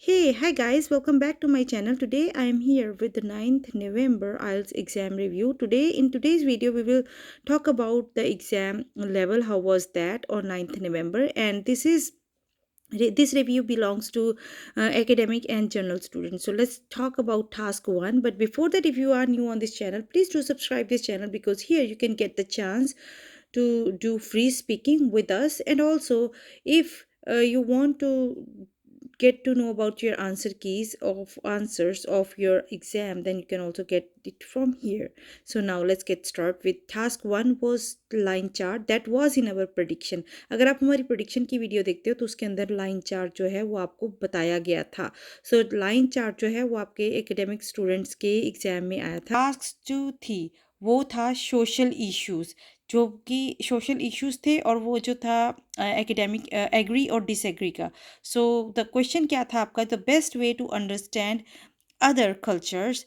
Hey, hi guys, welcome back to my channel. Today I am here with the 9th November IELTS exam review. In today's video we will talk about the exam level, how was that on 9th November, and this review belongs to academic and general students. So let's talk about task 1. But before that, if you are new on this channel, please do subscribe this channel because here you can get the chance to do free speaking with us. And also, if you want to get to know about your answer keys of answers of your exam, then you can also get it from here. So now let's get started with task 1 was line chart that was in our prediction. अगर आप हमारी prediction की video देखते हो तो उसके अंदर line chart जो है वो आपको बताया गया था. सो लाइन चार्ट जो है वो आपके एकेडमिक स्टूडेंट्स के एग्जाम में आया था. टास्क 2 थी वो था सोशल इश्यूज, जो कि सोशल इश्यूज थे और वो जो था एकेडमिक एग्री और डिसएग्री का. सो द क्वेश्चन क्या था आपका? The best way to understand other cultures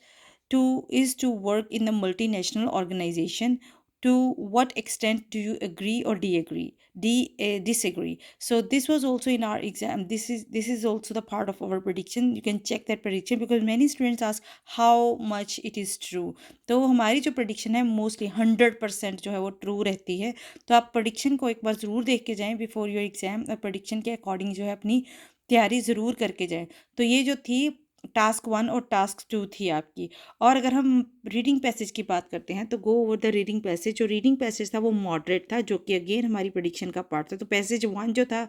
to is to work in the multinational organization. To what extent do you agree or disagree? So this was also in our exam. This is also the part of our prediction. You can check that prediction because many students ask how much it is true. तो हमारी जो prediction है mostly 100% जो है वो true रहती है. तो आप prediction को एक बार ज़रूर देख के जाएं before your exam और prediction के according जो है अपनी तैयारी ज़रूर करके जाएं. तो ये जो थी टास्क 1 और टास्क 2 थी आपकी. और अगर हम रीडिंग पैसेज की बात करते हैं तो go over the reading passage. जो रीडिंग पैसेज था वो मॉडरेट था, जो कि अगेन हमारी प्रेडिक्शन का पार्ट था. तो पैसेज 1 जो था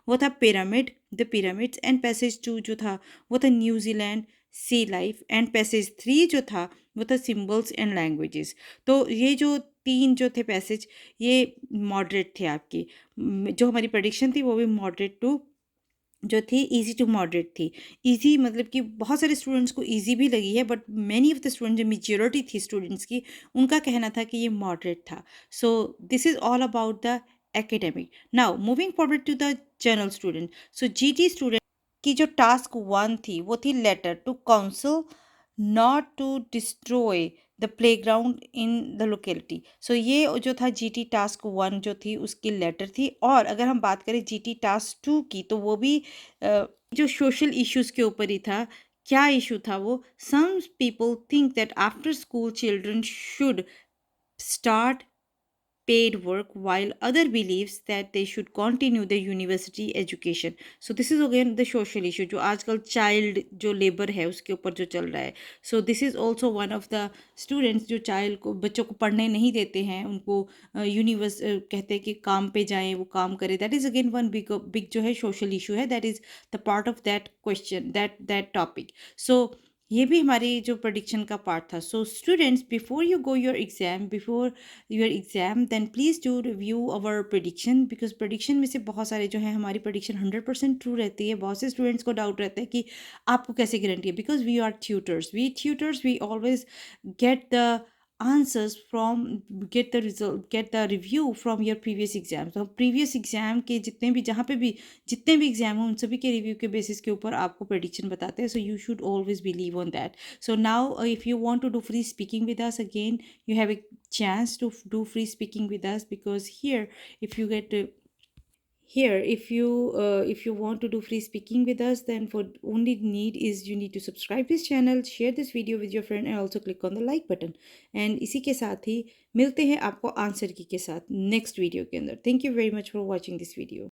वो था पिरामिड्स, एंड पैसेज 2 जो था वो था New Zealand sea life, and passage 3 जो था वो था सिम्बल्स एंड लैंग्वेजेस. तो ये जो तीन जो थे पैसेज ये मॉडरेट थे आपकी. जो हमारी प्रेडिक्शन थी वो भी मॉडरेट टू जो थी इजी टू मॉडरेट थी. इजी मतलब कि बहुत सारे स्टूडेंट्स को इजी भी लगी है, but many of the student, जो मेजॉरिटी थी स्टूडेंट्स की, उनका कहना था कि ये मॉडरेट था. So this is all about the academic. Now moving forward to the general student. So GT student की जो टास्क 1 थी वो थी letter to council not to destroy the playground in the locality. सो ये जो था जीटी टास्क 1 जो थी उसकी लेटर थी. और अगर हम बात करें जीटी टास्क 2 की तो वो भी जो सोशल इश्यूज़ के ऊपर ही था. क्या इशू था वो? Some people think that after school children should start paid work while other believes that they should continue their university education. So this is again the social issue जो आजकल child जो labor है उसके ऊपर जो चल रहा है. So this is also one of the students जो child को, बच्चों को पढ़ने नहीं देते हैं, उनको यूनिवर्स कहते हैं कि काम पे जाएं, वो काम करें. that is again one big जो है social issue है. that is the part of that question, that topic. So ये भी हमारी जो prediction का पार्ट था. So students, before you go your exam, before your exam, then please do review our prediction, because prediction में से बहुत सारे जो है हमारी प्रेडिक्शन 100% ट्रू रहती है. बहुत से स्टूडेंट्स को डाउट रहता है कि आपको कैसे गारंटी है, because we are tutors, we always get the answers from, get the result, get the review from your previous exam. तो previous exam के जितने भी, जहाँ पे भी जितने भी एग्जाम हो उन सभी के रिव्यू के बेसिस के ऊपर आपको प्रेडिक्शन बताते हैं. So you should always believe on that. So now, if you want to do free speaking with us again, you have a chance to do free speaking with us, because here, if you get here if you want to do free speaking with us, then for only need is you need to subscribe this channel, share this video with your friend, and also click on the like button. and इसी के साथ ही मिलते हैं आपको answer की के साथ next video के अंदर. Thank you very much for watching this video.